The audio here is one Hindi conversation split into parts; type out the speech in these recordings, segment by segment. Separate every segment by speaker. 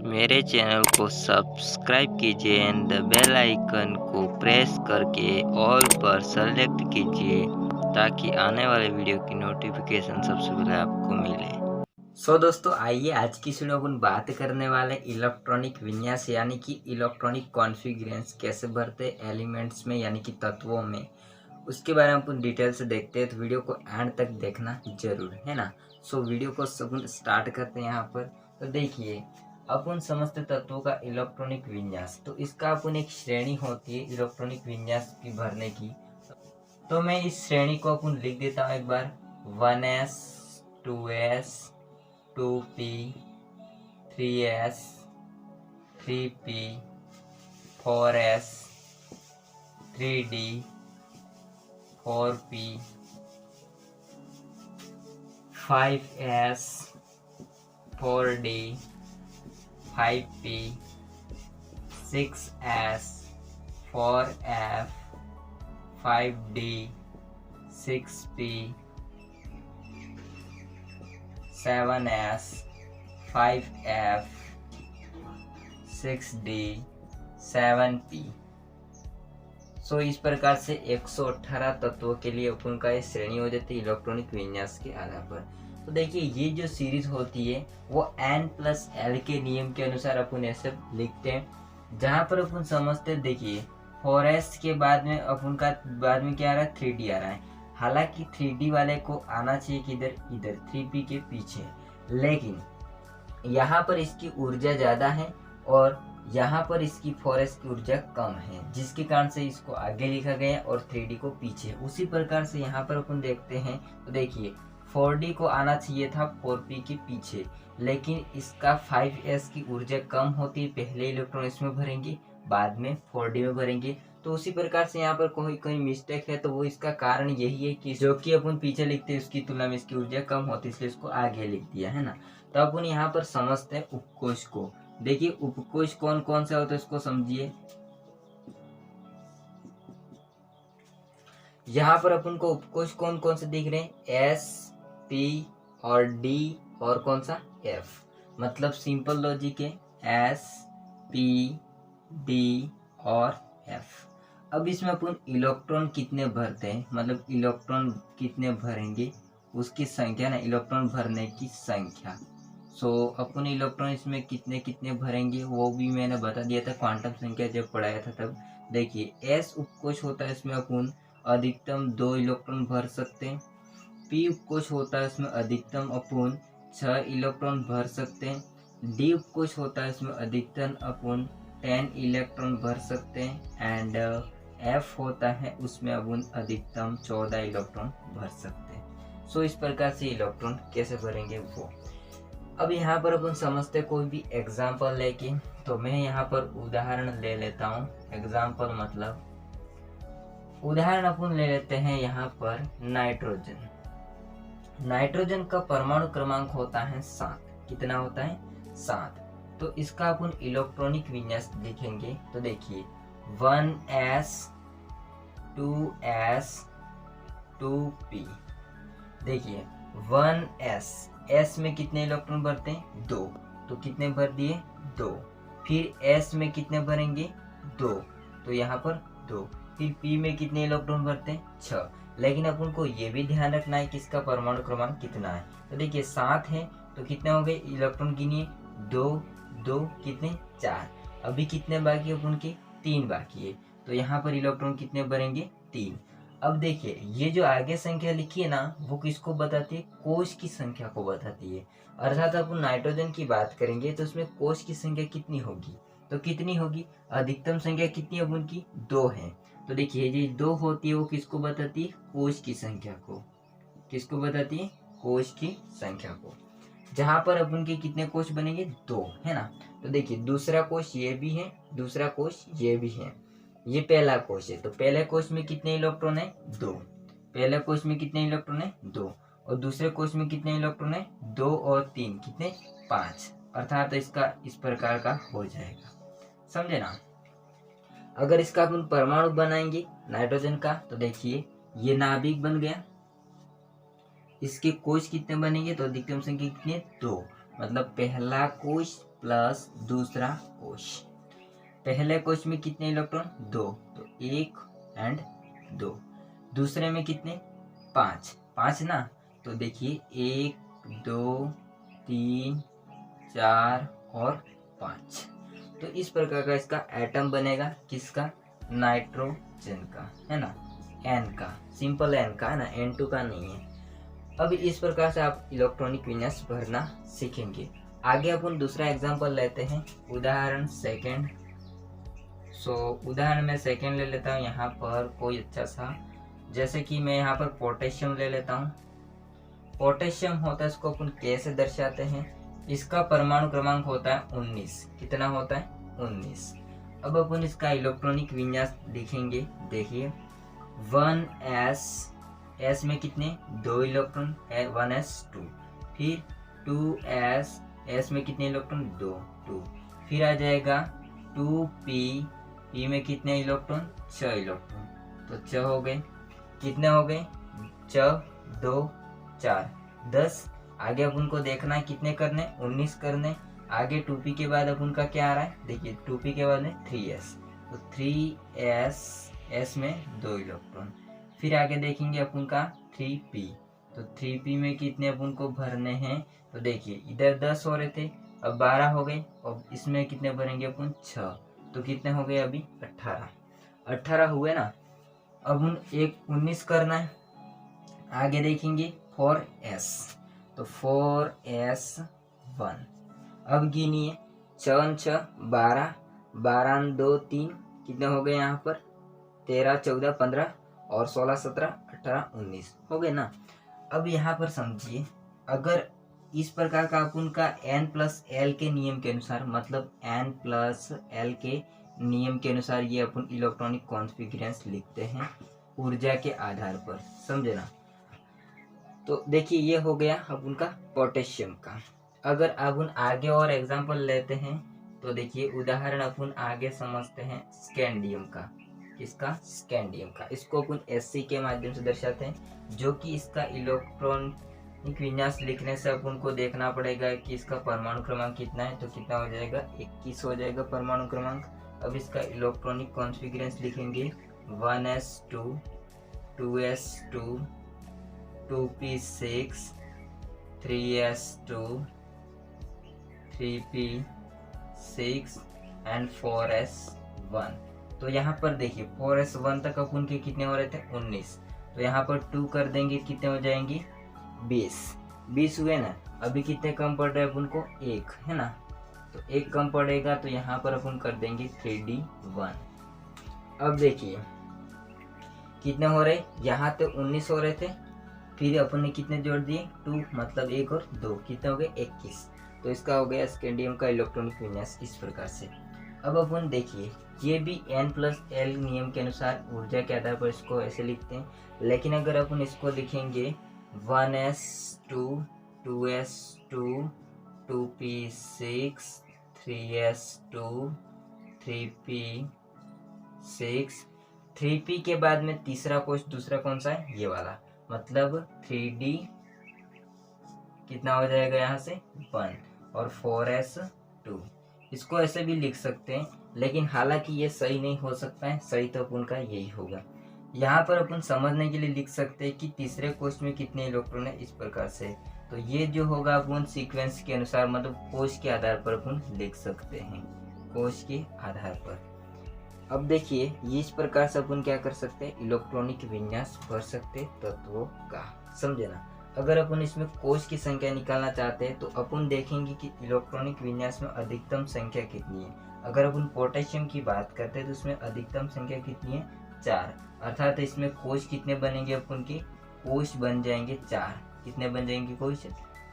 Speaker 1: मेरे चैनल को सब्सक्राइब कीजिए एंड द बेल आइकन को प्रेस करके ऑल पर सेलेक्ट कीजिए ताकि आने वाले वीडियो की नोटिफिकेशन सबसे पहले आपको मिले।
Speaker 2: दोस्तों आइए आज की वीडियो अपन बात करने वाले इलेक्ट्रॉनिक विन्यास यानी कि इलेक्ट्रॉनिक कॉन्फ़िगरेशंस कैसे भरते एलिमेंट्स में यानी कि तत्वों में, उसके बारे में अपन डिटेल से देखते हैं। तो वीडियो को एंड तक देखना जरूर है ना। वीडियो को सब स्टार्ट करते हैं यहाँ पर। तो देखिए अपन समस्त तत्वों का इलेक्ट्रॉनिक विन्यास, तो इसका अपन एक श्रेणी होती है इलेक्ट्रॉनिक विन्यास की भरने की। तो मैं इस श्रेणी को अपन लिख देता हूँ एक बार 1s 2s 2p 3s 3p 4s 3d 4p 5s 4d 5p 6s 4f 5d 6p 7s 5f 6d 7p। इस प्रकार से 118 तत्वों के लिए अपन का ये श्रेणी हो जाती है इलेक्ट्रॉनिक विन्यास के आधार पर। तो देखिए ये जो सीरीज होती है वो n+l के नियम के अनुसार अपन ऐसे लिखते हैं, जहाँ पर अपन समझते हैं। देखिए 4s के बाद में अपन का बाद में क्या आ रहा है 3d आ रहा है। हालांकि 3d वाले को आना चाहिए किधर, इधर 3p के पीछे, लेकिन यहाँ पर इसकी ऊर्जा ज़्यादा है और यहाँ पर इसकी 4s की ऊर्जा कम है, जिसके कारण से इसको आगे लिखा गया और 3d को पीछे। उसी प्रकार से यहाँ पर अपन देखते हैं। तो देखिए 4d को आना चाहिए था 4p के पीछे, लेकिन इसका 5s की ऊर्जा कम होती है। पहले इलेक्ट्रॉन इसमें भरेंगे, बाद में 4d में भरेंगे। तो उसी प्रकार से यहाँ पर कोई मिस्टेक है, तो वो इसका कारण यही है कि जो कि अपन पीछे लिखते हैं उसकी तुलना में इसकी ऊर्जा कम होती है, इसलिए इसको आगे लिख दिया है ना। तो अपन यहाँ पर समझते हैं उपकोष को। देखिए उपकोष कौन कौन सा होता है इसको समझिए। यहाँ पर अपन को उपकोष कौन कौन से दिख रहे हैं, S, P और D और कौन सा F। मतलब सिंपल लॉजिक है S, P, D और F। अब इसमें अपन इलेक्ट्रॉन कितने भरते हैं, मतलब इलेक्ट्रॉन कितने भरेंगे उसकी संख्या ना, इलेक्ट्रॉन भरने की संख्या। अपन इलेक्ट्रॉन इसमें कितने कितने भरेंगे वो भी मैंने बता दिया था क्वांटम संख्या जब पढ़ाया था तब। देखिए S उपकोष होता है, इसमें अपन अधिकतम 2 इलेक्ट्रॉन भर सकते हैं। P उपकोष होता है, इसमें अधिकतम अपन 6 इलेक्ट्रॉन भर सकते हैं। D उपकोष होता है, इसमें अधिकतम अपन 10 इलेक्ट्रॉन भर सकते हैं। एंड F होता है, उसमें अपन अधिकतम 14 इलेक्ट्रॉन भर सकते हैं। इस प्रकार से इलेक्ट्रॉन कैसे भरेंगे वो। अब यहाँ पर अपन समझते कोई भी एग्जाम्पल लेके। तो मैं यहाँ पर उदाहरण ले लेता हूँ। एग्जाम्पल मतलब उदाहरण अपन ले लेते हैं यहाँ पर नाइट्रोजन। नाइट्रोजन का परमाणु क्रमांक होता है 7। कितना होता है 7। तो इसका अपन इलेक्ट्रॉनिक विन्यास लिखेंगे। तो देखिए 1s 2s 2p। देखिए 1s, s में कितने इलेक्ट्रॉन भरते हैं 2, तो कितने भर दिए 2। फिर s में कितने भरेंगे 2, तो यहाँ पर 2। फिर p में कितने इलेक्ट्रॉन भरते हैं 6। लेकिन अपन को ये भी ध्यान रखना है कि इसका परमाणु क्रमांक कितना है। तो देखिए 7 है तो कितने हो गए इलेक्ट्रॉन गिनिए, 2 2 कितने 4। अभी कितने बाकी है अपन के 3 बाकी है। तो यहाँ पर इलेक्ट्रॉन कितने भरेंगे 3। अब देखिए ये जो आगे संख्या लिखी है ना वो किसको बताती है, कोश की संख्या को बताती है। अर्थात अपन नाइट्रोजन की बात करेंगे तो उसमें कोश की संख्या कितनी होगी, तो कितनी होगी, अधिकतम संख्या कितनी है उनकी 2 है। तो देखिए ये 2 होती है वो किसको बताती है, कोश की संख्या को। किसको बताती है, कोश की संख्या को। जहां पर अपन के कितने कोश बनेंगे 2 है ना। तो देखिए दूसरा कोश ये भी है, दूसरा कोश ये भी है। ये पहला कोश है, तो पहले कोश में कितने इलेक्ट्रॉन है 2। पहले कोश में कितने इलेक्ट्रॉन है 2 और दूसरे कोश में कितने इलेक्ट्रॉन है 2 और 3 कितने 5। अर्थात इसका इस प्रकार का हो जाएगा, समझे ना। अगर इसका अपन परमाणु बनाएंगे नाइट्रोजन का, तो देखिए ये नाभिक बन गया। इसके कोश कितने बनेंगे, तो अधिकतम संख्या कितनी है 2, मतलब पहला कोश प्लस दूसरा कोश। पहले कोश में कितने इलेक्ट्रॉन? 2, तो 1 एंड 2। दूसरे में कितने? 5, 5 ना, तो देखिए 1 2 3 4 और 5। तो इस प्रकार का इसका एटम बनेगा, किसका? नाइट्रोजन का, है ना, एन का, सिंपल एन का है ना, N2 का नहीं है। अब इस प्रकार से आप इलेक्ट्रॉनिक विन्यास भरना सीखेंगे। आगे अपन दूसरा एग्जांपल लेते हैं, उदाहरण सेकंड। उदाहरण में सेकंड ले लेता हूँ यहाँ पर कोई अच्छा सा, जैसे कि मैं यहाँ पर पोटेशियम ले लेता हूँ। पोटेशियम होता है, इसको अपन कैसे दर्शाते हैं? इसका परमाणु क्रमांक होता है 19। कितना होता है? 19। अब अपन इसका इलेक्ट्रॉनिक विन्यास लिखेंगे। देखिए 1s, s में कितने? 2 इलेक्ट्रॉन, 1s2। फिर 2s, s में कितने इलेक्ट्रॉन? 2, 2। फिर आ जाएगा 2p, p में कितने इलेक्ट्रॉन? 6 इलेक्ट्रॉन, तो 6 हो गए। कितने हो गए? 6 2 4 10। आगे अपन को देखना है कितने करने? 19 करने। आगे 2p के बाद अपन का क्या आ रहा है? देखिए 2p के बाद में 3s, तो 3s, s में 2 इलेक्ट्रॉन। फिर आगे देखेंगे अपन का 3p, तो 3p में कितने अपन को भरने हैं? तो देखिए इधर 10 हो रहे थे, अब 12 हो गए, और इसमें कितने भरेंगे अपन? 6, तो कितने हो गए अभी? 18। 18 हुए ना। अब उन 19 करना है। आगे देखेंगे 4s, तो 4s1। अब गिनिए 6 6 12, 12 2 3, कितने हो गए यहाँ पर? 13 14 15 और 16 17 18 19 हो गए ना। अब यहाँ पर समझिए, अगर इस प्रकार का अपन का n+l के नियम के अनुसार, मतलब n+l के नियम के अनुसार ये अपन इलेक्ट्रॉनिक कॉन्फ़िगरेशन लिखते हैं ऊर्जा के आधार पर, समझे ना। तो देखिए ये हो गया अपन का पोटेशियम का। अगर अपन आगे और एग्जांपल लेते हैं, तो देखिए उदाहरण अपन आगे समझते हैं स्कैंडियम का। किसका? स्कैंडियम का। इसको अपन Sc के माध्यम से दर्शाते हैं, जो कि इसका इलेक्ट्रॉनिक विन्यास लिखने से अपन को देखना पड़ेगा कि इसका परमाणु क्रमांक कितना है, तो कितना हो जाएगा? 21 हो जाएगा परमाणु क्रमांक। अब इसका इलेक्ट्रॉनिक कॉन्फ़िगरेशन लिखेंगे 1s2, 2s2, 2p6, 3s2, 3p6 and 4s1। तो यहाँ पर देखिए 4s1 तक अपन के कितने हो रहे थे? 19। तो यहाँ पर 2 कर देंगे, कितने हो जाएंगे? 20। 20 हुए ना। अभी कितने कम पड़ रहे हैं अपन को? 1, है ना, तो 1 कम पड़ेगा, तो यहाँ पर अपन कर देंगे 3d1। अब देखिए कितने हो रहे? यहाँ तो 19 हो रहे थे, फिर अपन ने कितने जोड़ दिए? 2, मतलब 1 और 2, कितने हो गए? 21। तो इसका हो गया स्कैंडियम का इलेक्ट्रॉनिक विन्यास इस प्रकार से। अब अपन देखिए ये भी n+l नियम के अनुसार ऊर्जा के आधार पर इसको ऐसे लिखते हैं, लेकिन अगर अपन इसको लिखेंगे 1s2, 2s2, 2p6, 3s2, 3p6, 3p के बाद में तीसरा कोश दूसरा कौन सा है? ये वाला, मतलब 3d कितना हो जाएगा यहाँ से? 1 और 4s2। इसको ऐसे भी लिख सकते हैं, लेकिन हालांकि ये सही नहीं हो सकता है, सही तो अपन का यही होगा। यहाँ पर अपन समझने के लिए लिख सकते हैं कि तीसरे कोश में कितने इलेक्ट्रॉन है, इस प्रकार से। तो ये जो होगा अपन सीक्वेंस के अनुसार, मतलब कोश के आधार पर अपन लिख सकते हैं, कोश के आधार पर। अब देखिए ये इस प्रकार से अपन क्या कर सकते हैं? इलेक्ट्रॉनिक विन्यास भर सकते तत्वों का, समझे ना। अगर अपन इसमें कोश की संख्या निकालना चाहते हैं, तो अपन देखेंगे कि इलेक्ट्रॉनिक विन्यास में अधिकतम संख्या कितनी है। अगर अपन पोटेशियम की बात करते हैं तो उसमें अधिकतम संख्या कितनी है? 4। अर्थात इसमें कोश कितने बनेंगे अपन के? कोश बन जाएंगे 4। कितने बन जाएंगे कोश?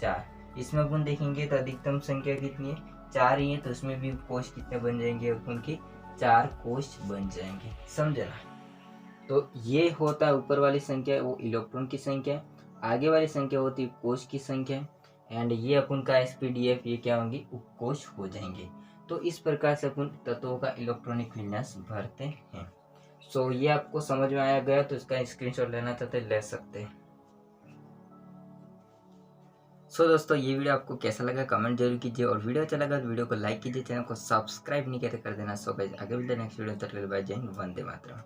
Speaker 2: 4। इसमें अपन देखेंगे तो अधिकतम संख्या कितनी है? 4 ही है, तो उसमें भी कोश कितने बन जाएंगे अपन के? 4 कोश बन जाएंगे, समझे ना। तो ये होता है ऊपर वाली संख्या, वो इलेक्ट्रॉन की संख्या। आगे वाली संख्या होती है कोश की संख्या, एंड ये अपन का SPDF ये क्या होंगे? उपकोश हो जाएंगे। तो इस प्रकार से अपन तत्वों का इलेक्ट्रॉनिक विन्यास भरते हैं। सो ये आपको समझ में आया गया, तो इसका स्क्रीनशॉट लेना चाहते ले सकते हैं। सो दोस्तों ये वीडियो आपको कैसा लगा कमेंट जरूर कीजिए, और वीडियो अच्छा लगा तो वीडियो को लाइक कीजिए, चैनल को सब्सक्राइब नहीं किया तो कर देना। सो गाइस आगे मिलते हैं नेक्स्ट वीडियो, तब तक के लिए बाय, जय हिंद, वंदे मातरम।